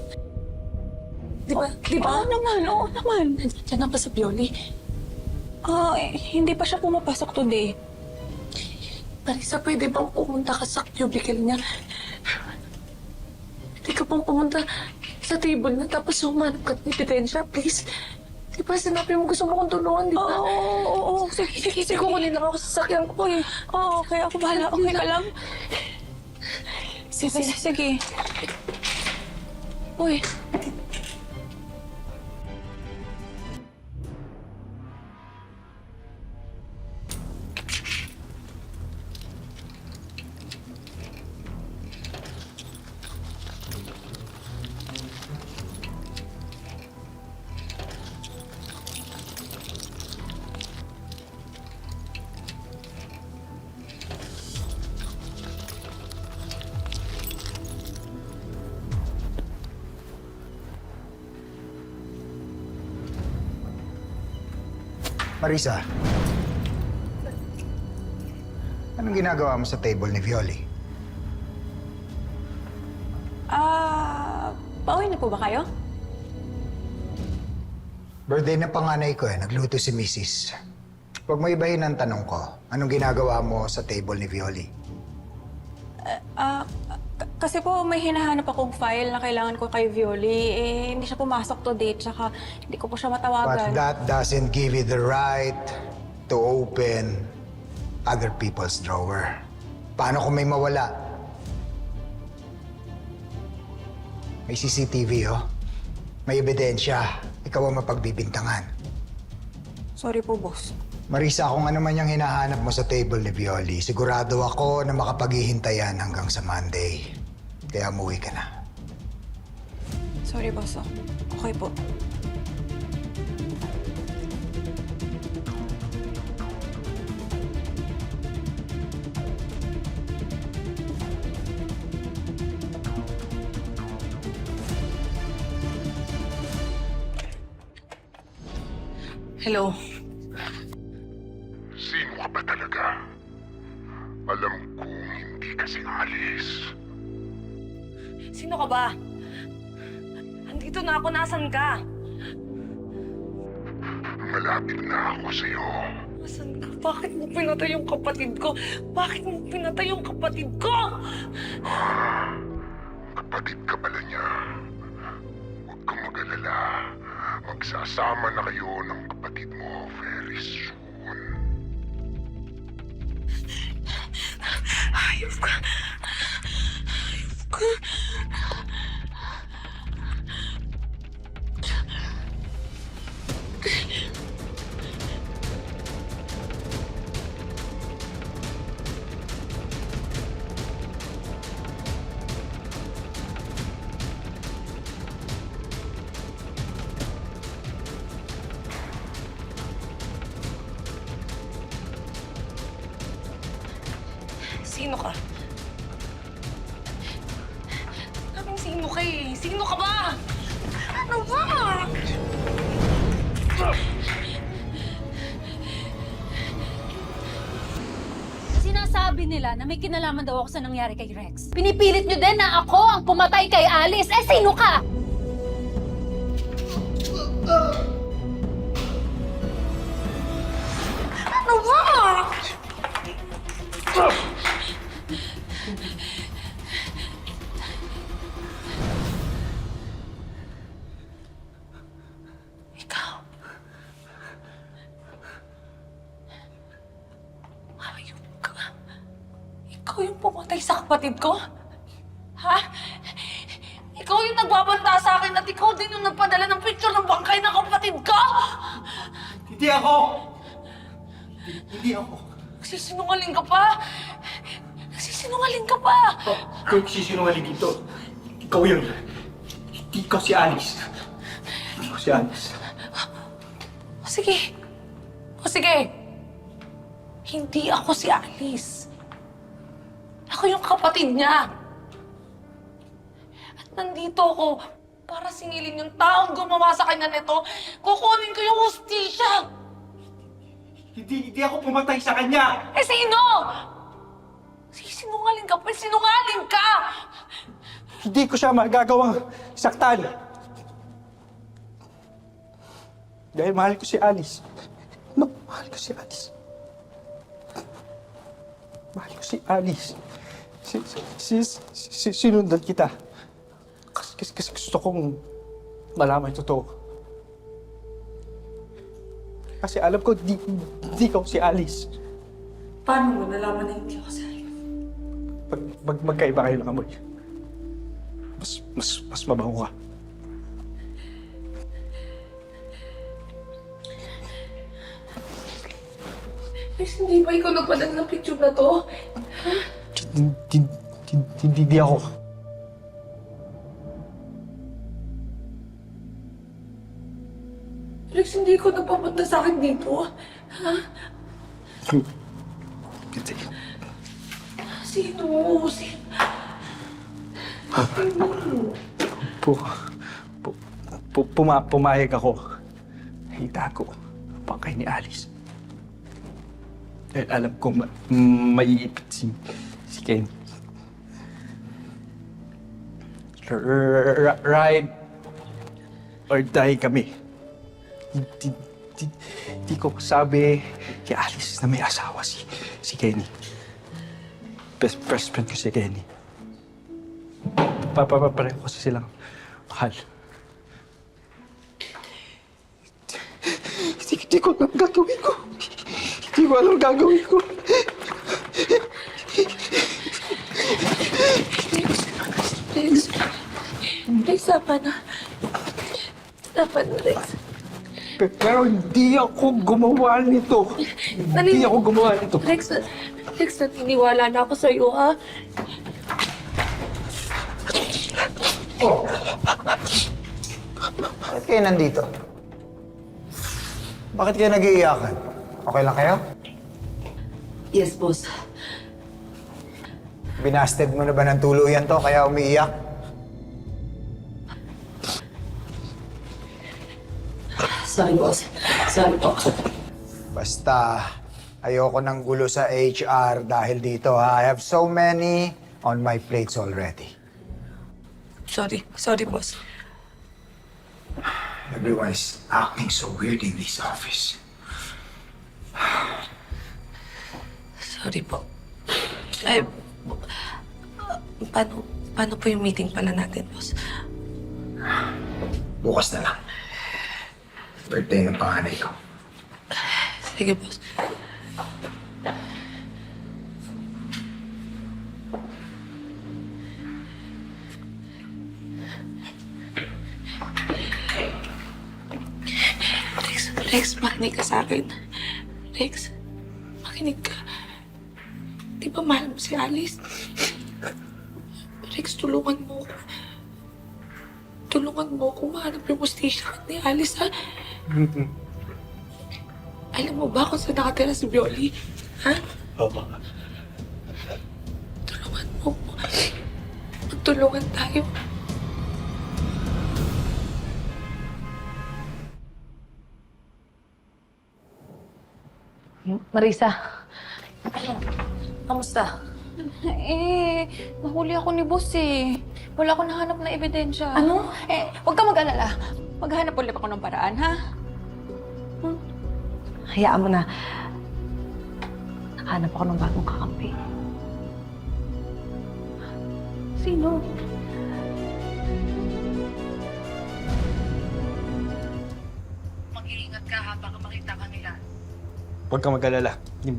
Di ba? Di ba? Oo naman. Nandiyan na ba sa Pioli? Hindi pa siya pumapasok today. Marisa, pwede bang pumunta ka sa cubicle niya? Hindi ka bang pumunta sa table na tapos humanap ka ng ebidensya, please? Di ba sinabi mo gusto mo akong tulungan, di ba? Oo. Sige. Sige, kukunin lang ako sa sakyan ko eh. Oo, okay. Ako bahala. Okay ka lang? Sige. Uy. Marisa, anong ginagawa mo sa table ni Violi? Pauwi na po ba kayo? Birthday ng panganay ko nagluto si Mrs. Huwag mo ibahin ang tanong ko, anong ginagawa mo sa table ni Violi? Kasi po may hinahanap akong file na kailangan ko kay Violi. Hindi siya pumasok today, tsaka hindi ko po siya But matawagan. that doesn't give you the right to open other people's drawer. Paano kung may mawala? May CCTV, oh. May ebidensya. Ikaw ang mapagbibintangan. Sorry po, boss. Marisa, kung ano man yung hinahanap mo sa table ni Violi, sigurado ako na makapaghihintayan hanggang sa Monday. Kaya umuwi ka na. Sorry, boss. Okay po. Hello. Sino ka ba talaga? Alam kong hindi ka singalis. Sino ka ba? Andito na ako. Nasaan ka? Malapit na ako sa'yo. Nasaan ka? Bakit mo pinatay yung kapatid ko? Bakit mo pinatay yung kapatid ko? Kapatid ka pala niya. Huwag kang mag-alala. Magsasama na kayo ng kapatid mo very soon. Hayop ka. Hayop ka. Sino ka? Kaming sino ka eh? Sino ka ba? Ano ba? Sinasabi nila na may kinalaman daw ako sa nangyari kay Rex. Pinipilit nyo din na ako ang pumatay kay Alice. Eh, sino ka? Ano ba? Ikaw. Hayop ka. Ikaw yung pumatay sa kapatid ko? Ha? Ikaw yung nagbabanta sa akin at ikaw din yung nagpadala ng picture ng ako! Hindi ako. Nagsisinungaling ka pa! Nagsisinungaling ka pa! Ikaw yung sisinungaling dito. Ikaw yun. Ikaw si Alice. Ikaw si Alice. O sige. O sige. Hindi ako si Alice. Ako yung kapatid niya. At nandito ako para singilin yung taong gumawa sa kanya nito. Kukunin ko yung hustisya. Hindi ako pumatay sa kanya! Eh sino? Sinungaling ka pa. Sinungaling ka! Hindi ko siya magagawang saktan. Dahil mahal ko si Alice. No, mahal ko si Alice. Mahal ko si Alice. Sinundan kita. Kasi gusto kong malaman yung totoo. Kasi alam ko, di ko si Alice. Paano mo nalaman na hindi ako si Alice? Magkaiba kayo ng amoy. Mas mabango ka. Rex, hindi ba ikaw nagpadala ng picture na to? Hindi ako. Rex, hindi ko nagpapunta sa akin dito. Ha? Hindi. Sino? Pumayag ako. Itago ang bangkay ni Alice. Dahil alam ko maiipit si Ken. Ride or die kami. Di ko sabi kay Alice na may asawa si Kenny. Best friend ko si Kenny. Pareho ko silang mahal. Hindi ko alam gagawin ko. Hindi ko alam gagawin ko. Rex, dapat na. Dapat na, Rex. Pero hindi ako gumawa nito. Hindi ako gumawa nito. Rex, naniniwala na ako sa'yo, ha? Bakit kayo nandito? Bakit kayo nag-iiyakan? Okay lang kayo? Yes, boss. Binasted mo na ba ng tuluyan to kaya umiiyak? Sorry, boss. Sorry po. Basta, ayoko ng gulo sa HR dahil dito ha. I have so many on my plates already. Sorry, boss. Everyone is acting so weird in this office. Sorry po. Ay, paano po yung meeting pala natin, boss? Bukas na lang. Birthday ng panganay ko. Sige, boss. Rex, makinig ka sa akin. Rex, makinig ka. Di ba mahal mo si Alice? Rex, tulungan mo ko. Tulungan mo ko mahanap yung hustisya ni Alice, ha? Alam mo ba kung saan nakatira si Violi? Ha? Oo. Tulungan mo ko. Magtulungan tayo. Marisa. Kamusta? Nahuli ako ni boss eh. Wala akong nahanap na ebidensya. Ano? Huwag ka mag-alala. Maghanap ulit ako ng paraan, ha? Hayaan mo na. Nakahanap ako ng bagong kakampi. Sino? Mag-iingat ka ha, baka makita ka nila. Huwag kang mag-alala.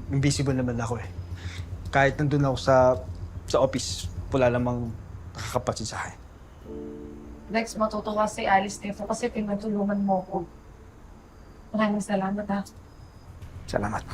Invisible naman ako eh. Kahit nandun ako sa office, wala namang nakakapansin sa akin. Next, matutuwa si Alice dito kasi pinatulungan mo ko. Maraming salamat ha. Salamat.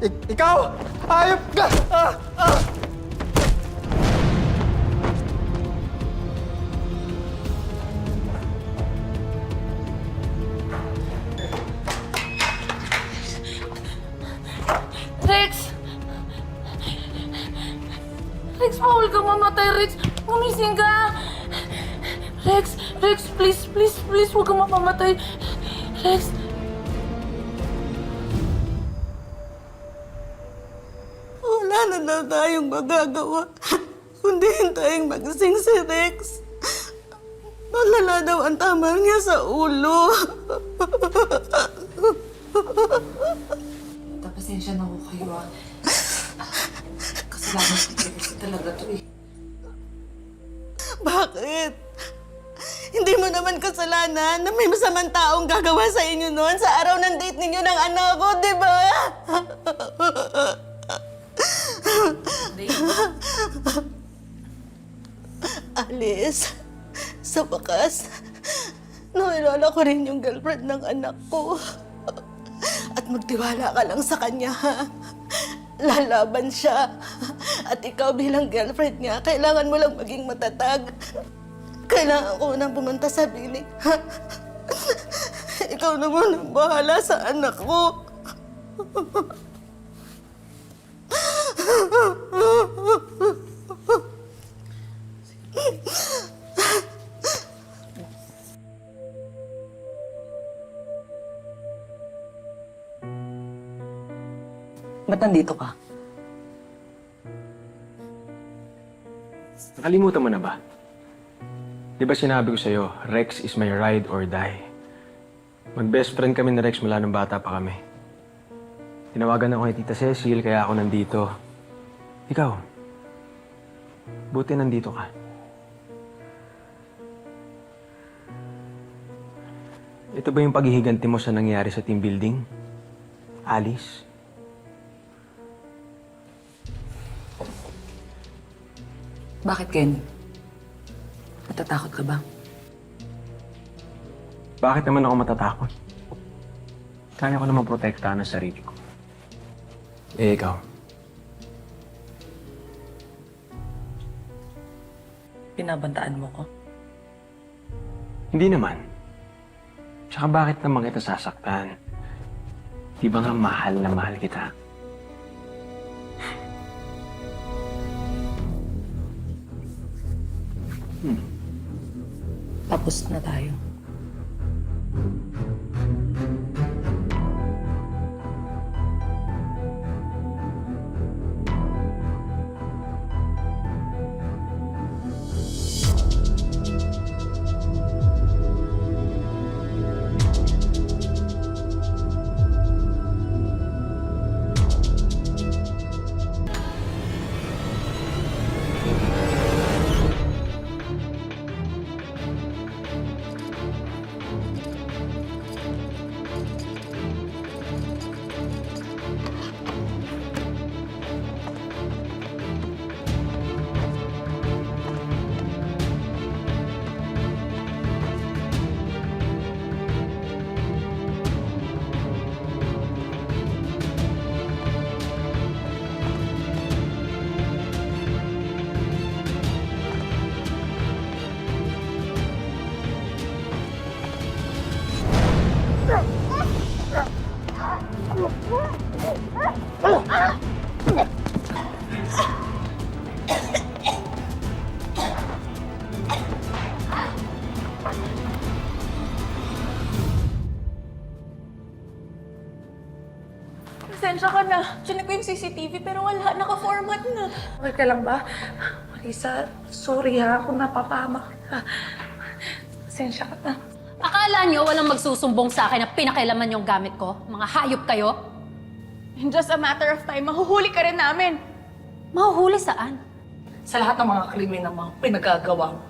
Ikaw! Hayop ka! Rex! Rex, bawal ka mamatay, Rex! Gumising ka! Rex! Rex, please, please, please, huwag ka mapamatay! Rex! Wala na daw tayong magagawa. Kundi tayong magising si Rex. Malala daw ang tama niya sa ulo. Pasensya na ko kayo ah. Kasalanan ko talaga to eh. Bakit? Hindi mo naman kasalanan na may masamang taong gagawa sa inyo noon sa araw ng date ninyo ng anak ko, di ba? Alice, sa wakas, nakilala ko rin yung girlfriend ng anak ko. At magtiwala ka lang sa kanya, ha? Lalaban siya. At ikaw bilang girlfriend niya, kailangan mo lang maging matatag. Kailangan ko nang pumunta sa bilik, ha? Ikaw naman ang bahala sa anak ko. Ba't nandito ka? Nakalimutan mo na ba? Di ba sinabi ko sa'yo, Rex is my ride or die? Mag-best friend kami ni Rex mula nung bata pa kami. Tinawagan ako ni Tita Cecil, kaya ako nandito. Ikaw, buti nandito ka. Ito ba yung paghihiganti mo sa nangyari sa team building? Alice? Bakit, Ken? Natatakot ka ba? Bakit naman ako matatakot? Kaya ko naman protektahan ang sarili ko. Eh, ikaw? Pinabantaan mo ko? Hindi naman. Tsaka bakit naman kita sasaktan? Di ba nga mahal na mahal kita? Tapos na tayo. Pasensya ka na. Chinek ko yung CCTV pero wala. Naka-format na. Okay ka lang ba? Marisa, sorry ha kung napapahamak ka. Pasensya ka na. Akala nyo walang magsusumbong sa akin na pinakialaman yung gamit ko? Mga hayop kayo? In just a matter of time, mahuhuli ka rin namin. Mahuhuli saan? Sa lahat ng mga krimen na mga pinagagawa mo.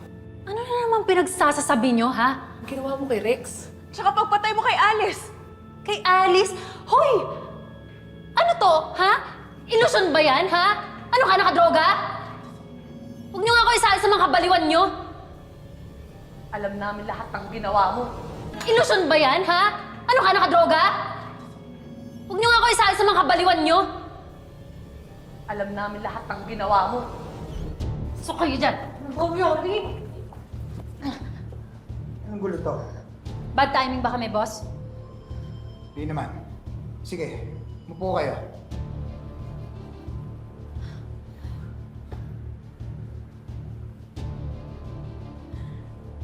Ano na naman pinagsasasabi nyo, ha? Ang ginawa mo kay Rex. Tsaka pagpatay mo kay Alice. Kay Alice? Hoy! Ano to, ha? Ilusyon ba yan, ha? Ano ka, nakadroga? Huwag nyo nga ako isali sa mga kabaliwan nyo. Alam namin lahat ng ginawa mo. Ilusyon ba yan, ha? Ano ka, nakadroga? Huwag nyo nga ako isali sa mga kabaliwan nyo. Alam namin lahat ng ginawa mo. So kayo dyan. Yoli! Anong gulo to? Bad timing ba kami, boss? Hindi naman. Sige, mupo kayo.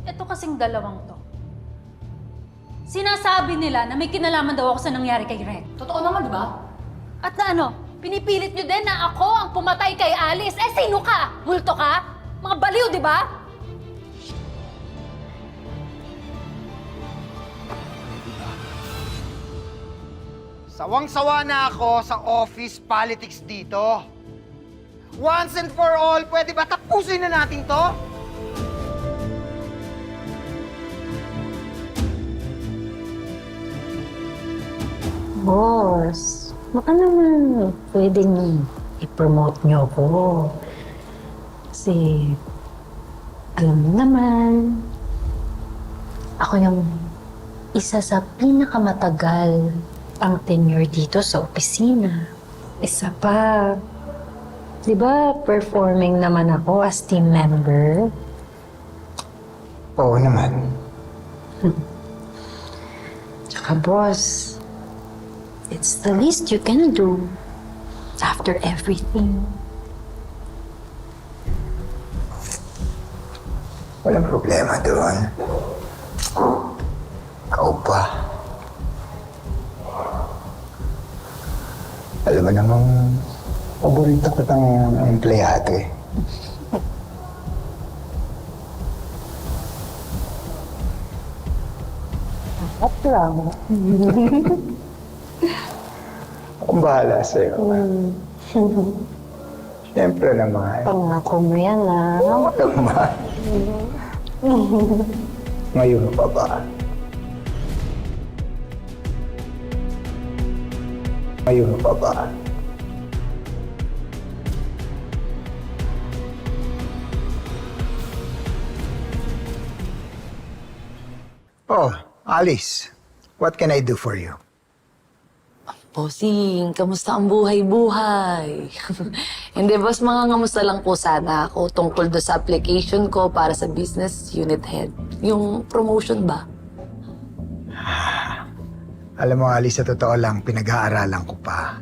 Ito kasing dalawang to. Sinasabi nila na may kinalaman daw ako sa nangyari kay Red. Totoo naman, di ba? At na ano, pinipilit nyo din na ako ang pumatay kay Alice. Eh, sino ka? Multo ka? Mga baliw, di ba? Sawang-sawa na ako sa office politics dito. Once and for all, pwede ba tapusin na natin to? Boss, baka naman pwedeng i-promote niyo ako. Kasi, alam mo naman, ako yung isa sa pinakamatagal ang tenure dito sa opisina. Isa pa, di ba performing naman ako as team member? Oo naman. Tsaka boss, it's the least you can do after everything. Walang problema doon. Ikaw pa. Alam mo namang paborito ko tang empleyado eh. At lang. Akong bahala sa'yo. Siyempre naman. Pangako mo yan, ah. Naman. Ngayon pa ba? Ngayon pa ba? Oh, Alice. What can I do for you? Bossing, kamusta ang buhay-buhay? Hindi, boss, mga kamusta lang po sana ako tungkol do sa application ko para sa business unit head. Yung promotion ba? Alam mo, Alice, sa totoo lang, pinag-aaralan ko pa.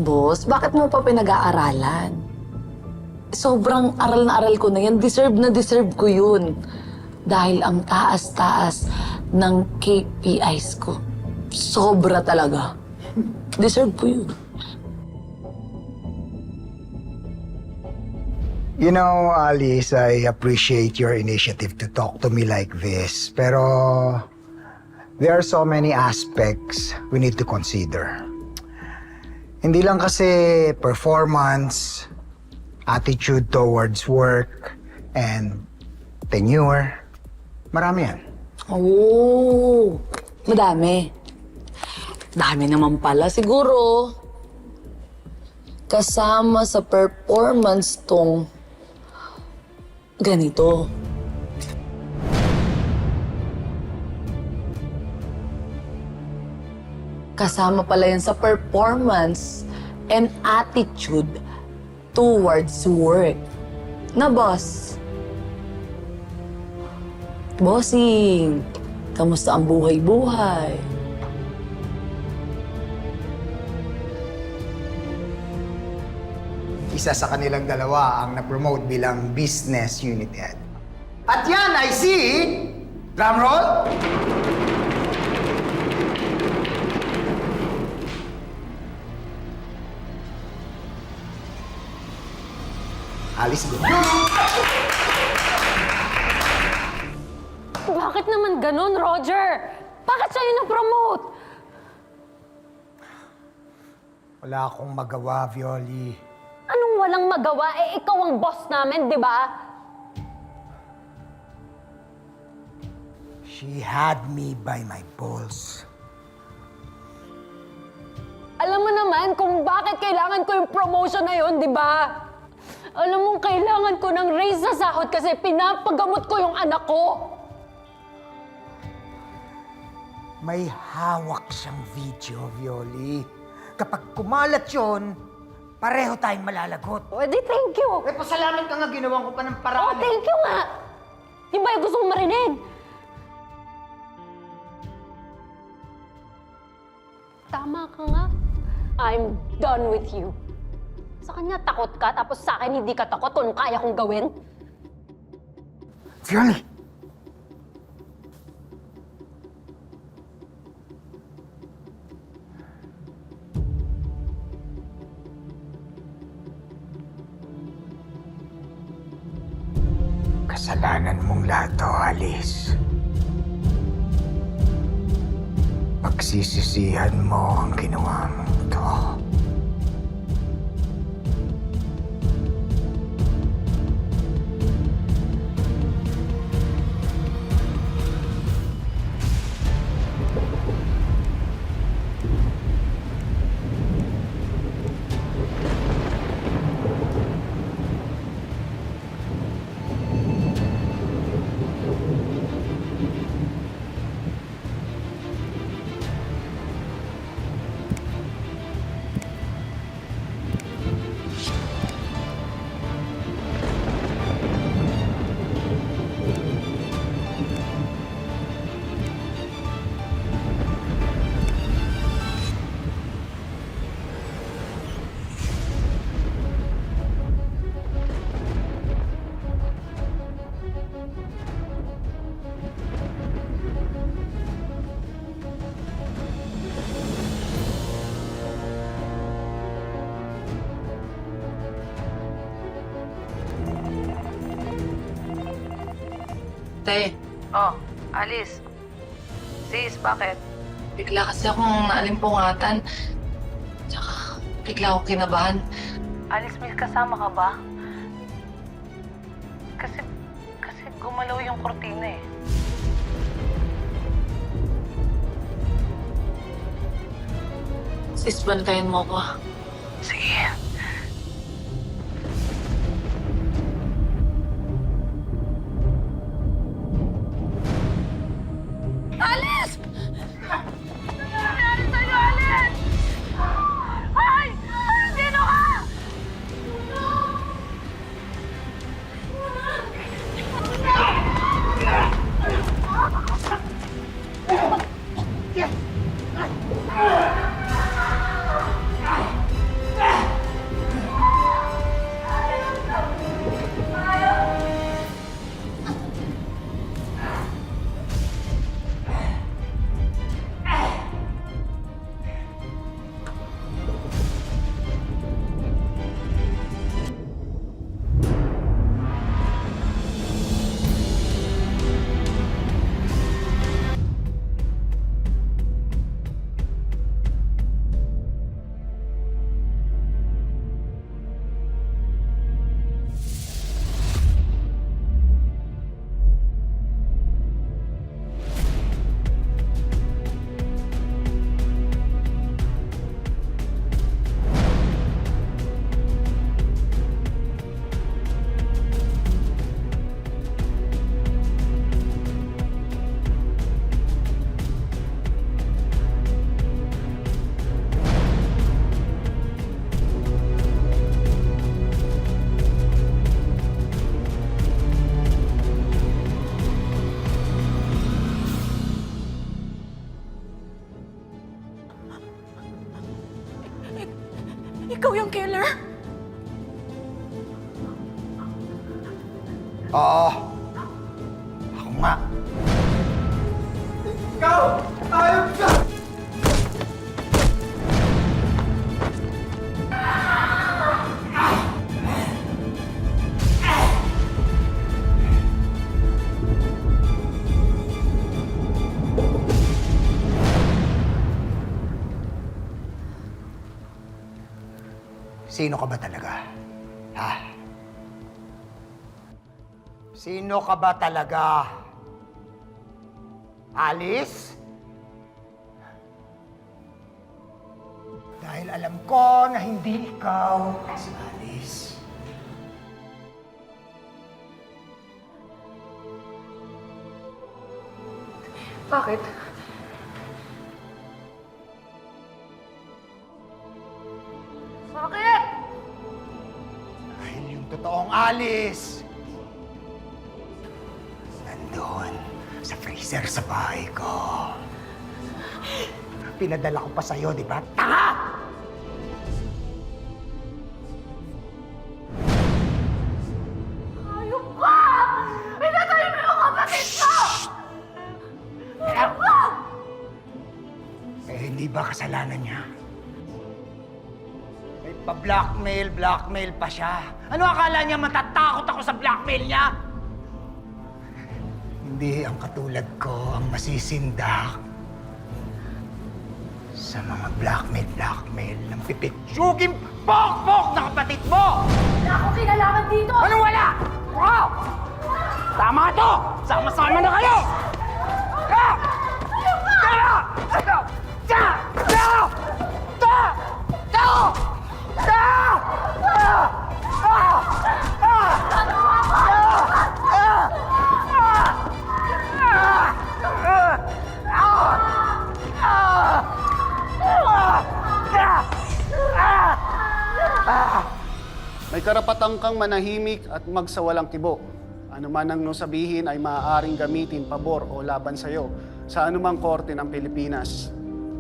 Boss, bakit mo pa pinag-aaralan? Sobrang aral na aral ko na yan. Deserve ko yun. Dahil ang taas-taas ng KPIs ko. Sobra talaga. Deserve ko yun. You know, Alice, I appreciate your initiative to talk to me like this. Pero there are so many aspects we need to consider. Hindi lang kasi performance, attitude towards work, and tenure. Marami yan. Oh, madami. Dami naman pala siguro. Kasama sa performance tong ganito. Kasama pala yan sa performance and attitude towards work. Na, boss? Bossing, kamusta ang buhay-buhay? isa sa kanilang dalawa ang na-promote bilang business unit head. At yan ay si... Drumroll! Alice Go. Bakit naman ganun, Roger? Bakit siya yung na-promote? Wala akong magawa, Violi. Anong walang magawa? Eh, ikaw ang boss namin, di ba? She had me by my balls. Alam mo naman kung bakit kailangan ko yung promotion na yun, di ba? Alam mo, kailangan ko ng raise sa sahod kasi pinapagamot ko yung anak ko. May hawak siyang video, Violi. Kapag kumalat yun, pareho tayong malalagot. O, di thank you. Eh, pasalamat ka nga, ginawan ko pa ng Oh, paraan. thank you nga. Di ba yung gusto mong marinig? Tama ka nga. I'm done with you. Sa kanya takot ka, tapos sa akin hindi ka takot kung kaya kong gawin? Violi! Kasalanan mong lahat to, Alice. Pagsisisihan mo ang ginawa mong to. Te, Oh, Alice. Sis, bakit? bigla kasi akong naalimpungatan. Tsaka, bigla akong kinabahan. Alice, may kasama ka ba? Kasi gumalaw yung kortina eh. Sis, bantayan mo ko. Sige. Alice! Ano nangyari sa'yo, Alice? Ay! Sino ka? Ikaw yung killer? Oo. Ako nga. Ikaw! Ayop ka! Sino ka ba talaga? Ha? Sino ka ba talaga? Alice? Dahil alam ko na hindi ikaw si Alice. Bakit? Bakit? Dahil yung totoong Alice, nandun sa freezer sa bahay ko. Pinadala ko pa sa'yo, di ba? Tanga! Ayok ka! Pinatay mo yung kapatid ko! Ayok ka! Eh, hindi ba kasalanan niya? May pa-blackmail pa siya. Ano akala niya matatakot ako sa blackmail niya? Hindi ang katulad ko ang masisindak sa mga blackmail ng pipitsuging pok-pok na kapatid mo! Wala akong kinalaman dito! Anong wala? Wow! Tama to! Sama-sama na kayo! Ah! Tara! Ta! Ta! Ta! Ta! Ta! Ta! Ah! May karapatan kang manahimik at magsawalang kibo. Ano man ang sabihin ay maaaring gamitin pabor o laban sa iyo sa anumang korte ng Pilipinas.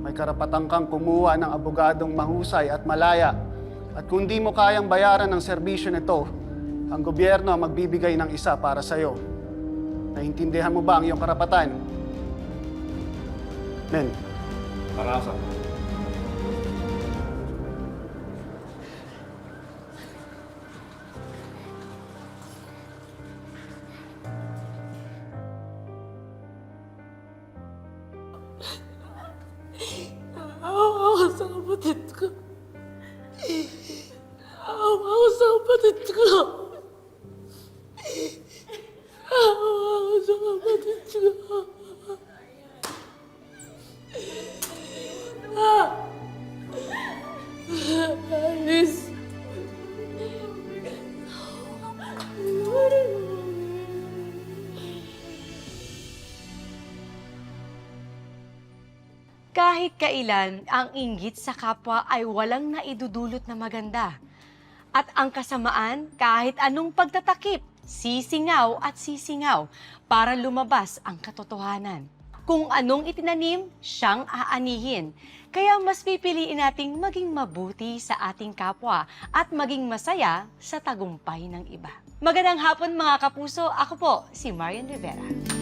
May karapatan kang kumuha ng abogadong mahusay at malaya. At kung di mo kayang bayaran ng serbisyo nito, ang gobyerno ang magbibigay ng isa para sa iyo. Naintindihan mo ba ang iyong karapatan? Men. Parasa. Awa ako sa kapatid ko. Awa ako sa kapatid ko. Awa ako sa kapatid ko. Alice. Kahit kailan, ang inggit sa kapwa ay walang naidudulot na maganda. At ang kasamaan, kahit anong pagtatakip, sisingaw at sisingaw para lumabas ang katotohanan. Kung anong itinanim, siyang aanihin. Kaya mas pipiliin nating maging mabuti sa ating kapwa at maging masaya sa tagumpay ng iba. Magandang hapon mga kapuso, ako po si Marian Rivera.